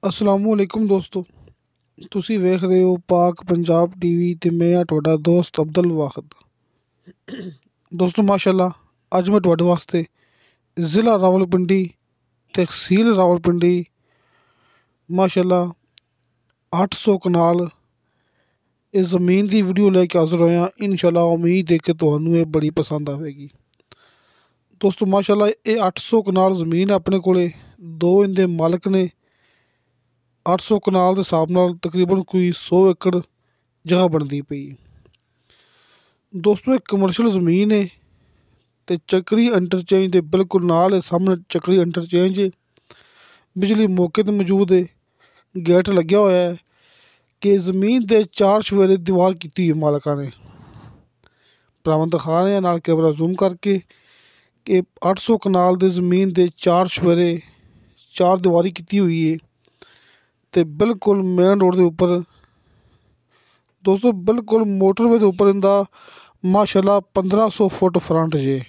ਅਸਲਾਮੁਅਲੈਕੁਮ ਦੋਸਤੋ, ਤੁਸੀਂ ਵੇਖ ਰਹੇ ਹੋ ਪਾਕ ਪੰਜਾਬ ਟੀਵੀ ਤੇ ਮੈਂ ਹਾਂ ਤੁਹਾਡਾ ਦੋਸਤ ਅਬਦੁਲ ਵਾਹਿਦ। ਦੋਸਤੋ ਮਾਸ਼ਾਅੱਲਾ, ਅੱਜ ਮੈਂ ਤੁਹਾਡੇ ਵਾਸਤੇ ਜ਼ਿਲ੍ਹਾ ਰਾਵਲਪਿੰਡੀ, ਤਹਿਸੀਲ ਰਾਵਲਪਿੰਡੀ, ਮਾਸ਼ਾਅੱਲਾ 800 ਕਨਾਲ ਇਹ ਜ਼ਮੀਨ ਦੀ ਵੀਡੀਓ ਲੈ ਕੇ ਹਾਜ਼ਰ ਹੋਇਆ। ਇਨਸ਼ਾਅੱਲਾ ਉਮੀਦ ਹੈ ਕਿ ਤੁਹਾਨੂੰ ਇਹ ਬੜੀ ਪਸੰਦ ਆਵੇਗੀ। ਦੋਸਤੋ ਮਾਸ਼ਾਅੱਲਾ, ਇਹ 800 ਕਨਾਲ ਜ਼ਮੀਨ ਆਪਣੇ ਕੋਲੇ, ਦੋ ਇਹਦੇ ਮਾਲਕ ਨੇ। 800 ਕਨਾਲ ਦੇ ਹਿਸਾਬ ਨਾਲ ਤਕਰੀਬਨ ਕੋਈ 100 ਏਕੜ ਜਗ੍ਹਾ ਬਣਦੀ ਪਈ। ਦੋਸਤੋ ਇਹ ਕਮਰਸ਼ੀਅਲ ਜ਼ਮੀਨ ਹੈ ਅਤੇ ਚੱਕਰੀ ਇੰਟਰਚੇਂਜ ਦੇ ਬਿਲਕੁਲ ਨਾਲ ਹੈ। ਸਾਹਮਣੇ ਚੱਕਰੀ ਇੰਟਰਚੇਂਜ ਹੈ, ਬਿਜਲੀ ਮੌਕੇ 'ਤੇ ਮੌਜੂਦ ਹੈ, ਗੇਟ ਲੱਗਿਆ ਹੋਇਆ ਹੈ ਕਿ ਜ਼ਮੀਨ ਦੇ 4 ਚੁਫੇਰੇ ਦੀਵਾਰ ਕੀਤੀ ਹੋਈ ਮਾਲਕਾਂ ਨੇ। ਭਰਾਵਾਂ ਦਿਖਾ ਰਹੇ ਹਾਂ ਨਾਲ ਕੈਮਰਾ ਜ਼ੂਮ ਕਰਕੇ ਕਿ 800 ਕਨਾਲ ਦੇ ਜ਼ਮੀਨ ਦੇ 4 ਚੁਫੇਰੇ, 4 ਦੀਵਾਰੀ ਕੀਤੀ ਹੋਈ ਹੈ ਅਤੇ ਬਿਲਕੁਲ ਮੇਨ ਰੋਡ ਦੇ ਉੱਪਰ। ਦੋਸਤੋ ਬਿਲਕੁਲ ਮੋਟਰਵੇ ਦੇ ਉੱਪਰ ਇਹਦਾ ਮਾਸ਼ਾਅੱਲਾ 1500 ਫੁੱਟ ਫਰੰਟ ਜੇ।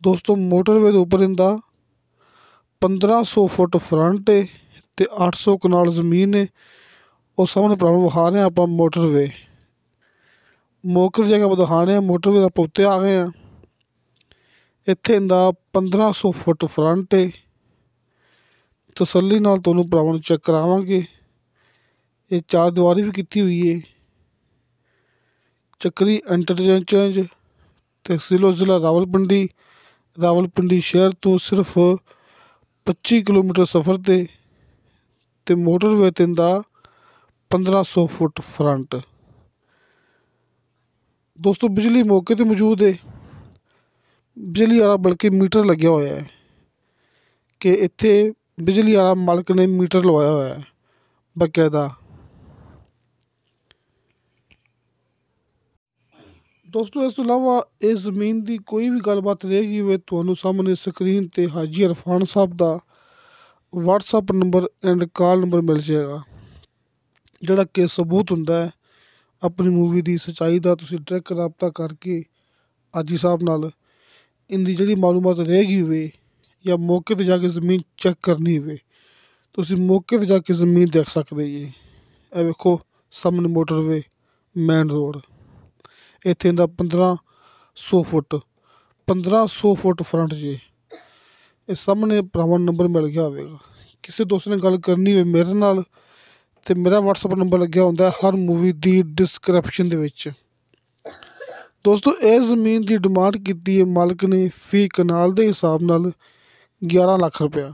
ਦੋਸਤੋ ਮੋਟਰਵੇ ਦੇ ਉੱਪਰ ਇਹਦਾ 1500 ਫੁੱਟ ਫਰੰਟ ਹੈ ਅਤੇ 800 ਕਨਾਲ ਜ਼ਮੀਨ ਹੈ। ਉਹ ਸਾਹਮਣੇ ਭਰਾਵਾਂ ਵਿਖਾ ਰਹੇ ਹਾਂ ਆਪਾਂ ਮੋਟਰਵੇ, ਮੌਕੇ ਦੀ ਜਗ੍ਹਾ ਦਿਖਾ ਰਹੇ ਹਾਂ। ਮੋਟਰਵੇ ਦਾ ਆਪਾਂ ਉੱਤੇ ਆ ਗਏ ਹਾਂ। ਇੱਥੇ ਇਹਦਾ 1500 ਫੁੱਟ ਫਰੰਟ ਹੈ। ਤਸੱਲੀ ਨਾਲ ਤੁਹਾਨੂੰ ਭਰਾਵਾਂ ਨੂੰ ਚੈੱਕ ਕਰਾਵਾਂਗੇ। ਇਹ 4 ਦੀਵਾਰੀ ਵੀ ਕੀਤੀ ਹੋਈ ਹੈ। ਚੱਕਰੀ ਇੰਟਰਚੇਂਜ, ਤਹਿਸੀਲ ਜ਼ਿਲ੍ਹਾ ਰਾਵਲਪਿੰਡੀ, ਰਾਵਲਪਿੰਡੀ ਸ਼ਹਿਰ ਤੋਂ ਸਿਰਫ 25 ਕਿਲੋਮੀਟਰ ਸਫ਼ਰ 'ਤੇ ਮੋਟਰਵੇ 'ਤੇ ਇਹਦਾ 1500 ਫੁੱਟ ਫਰੰਟ। ਦੋਸਤੋ ਬਿਜਲੀ ਮੌਕੇ 'ਤੇ ਮੌਜੂਦ ਹੈ। ਬਿਜਲੀ ਵਾਲਾ ਬਲਕਿ ਮੀਟਰ ਲੱਗਿਆ ਹੋਇਆ ਹੈ ਕਿ ਇੱਥੇ ਬਿਜਲੀ ਵਾਲਾ ਮਾਲਕ ਨੇ ਮੀਟਰ ਲਵਾਇਆ ਹੋਇਆ ਹੈ ਬਾਕਾਇਦਾ। ਦੋਸਤੋ ਇਸ ਤੋਂ ਇਲਾਵਾ ਇਸ ਜ਼ਮੀਨ ਦੀ ਕੋਈ ਵੀ ਗੱਲਬਾਤ ਰਹੇਗੀ ਵੇ ਤੁਹਾਨੂੰ ਸਾਹਮਣੇ ਸਕਰੀਨ 'ਤੇ ਹਾਜੀ ਇਰਫਾਨ ਸਾਹਿਬ ਦਾ WhatsApp number and call number ਮਿਲ ਜਾਏਗਾ, ਜਿਹੜਾ ਕਿ ਸਬੂਤ ਹੁੰਦਾ ਹੈ ਆਪਣੀ ਮੂਵੀ ਦੀ ਸੱਚਾਈ ਦਾ। ਤੁਸੀਂ ਡਾਇਰੈਕਟ ਰਾਬਤਾ ਕਰਕੇ ਹਾਜੀ ਸਾਹਿਬ ਨਾਲ ਇਹਦੀ ਜਿਹੜੀ ਮਾਲੂਮਾਤ ਰਹੇਗੀ ਵੇ ਜਾਂ ਮੌਕੇ 'ਤੇ ਜਾ ਕੇ ਜ਼ਮੀਨ ਚੈੱਕ ਕਰਨੀ ਹੋਵੇ, ਤੁਸੀਂ ਮੌਕੇ 'ਤੇ ਜਾ ਕੇ ਜ਼ਮੀਨ ਦੇਖ ਸਕਦੇ ਜੀ। ਇਹ ਵੇਖੋ ਸਾਹਮਣੇ ਮੋਟਰਵੇ, ਮੇਨ ਰੋਡ, ਇੱਥੇ ਇਹਦਾ 1500 ਫੁੱਟ ਫਰੰਟ ਜੇ। ਇਹ ਸਾਹਮਣੇ ਭਰਾਵਾਂ ਨੰਬਰ ਮਿਲ ਗਿਆ ਹੋਵੇਗਾ। ਕਿਸੇ ਦੋਸਤ ਨੇ ਗੱਲ ਕਰਨੀ ਹੋਵੇ ਮੇਰੇ ਨਾਲ ਅਤੇ ਮੇਰਾ ਵਟਸਐਪ ਨੰਬਰ ਲੱਗਿਆ ਹੁੰਦਾ ਹਰ ਮੂਵੀ ਦੀ ਡਿਸਕ੍ਰਿਪਸ਼ਨ ਦੇ ਵਿੱਚ। ਦੋਸਤੋ ਇਹ ਜ਼ਮੀਨ ਦੀ ਡਿਮਾਂਡ ਕੀਤੀ ਹੈ ਮਾਲਕ ਨੇ ਫੀ ਕਨਾਲ ਦੇ ਹਿਸਾਬ ਨਾਲ 11 ਲੱਖ ਰੁਪਇਆ।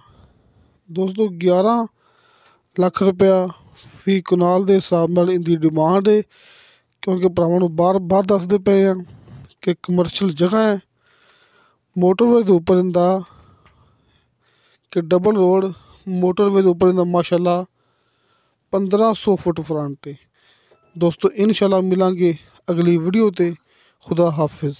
ਦੋਸਤੋ 11 ਲੱਖ ਰੁਪਇਆ ਫੀ ਕਨਾਲ ਦੇ ਹਿਸਾਬ ਨਾਲ ਇਹਦੀ ਡਿਮਾਂਡ ਹੈ, ਕਿਉਂਕਿ ਭਰਾਵਾਂ ਨੂੰ ਬਾਰ ਦੱਸਦੇ ਪਏ ਆ ਕਿ ਕਮਰਸ਼ੀਅਲ ਜਗ੍ਹਾ ਹੈ। ਮੋਟਰਵੇ ਦੇ ਉੱਪਰ ਇਹਦਾ ਕਿ ਡਬਲ ਰੋਡ, ਮੋਟਰਵੇ ਦੇ ਉੱਪਰ ਇਹਦਾ ਮਾਸ਼ਾਅੱਲਾ 1500 ਫੁੱਟ ਫਰੰਟ ਹੈ। ਦੋਸਤੋ ਇਨਸ਼ਾਅੱਲਾ ਮਿਲਾਂਗੇ ਅਗਲੀ ਵੀਡੀਓ 'ਤੇ। ਖੁਦਾ ਹਾਫਿਜ਼।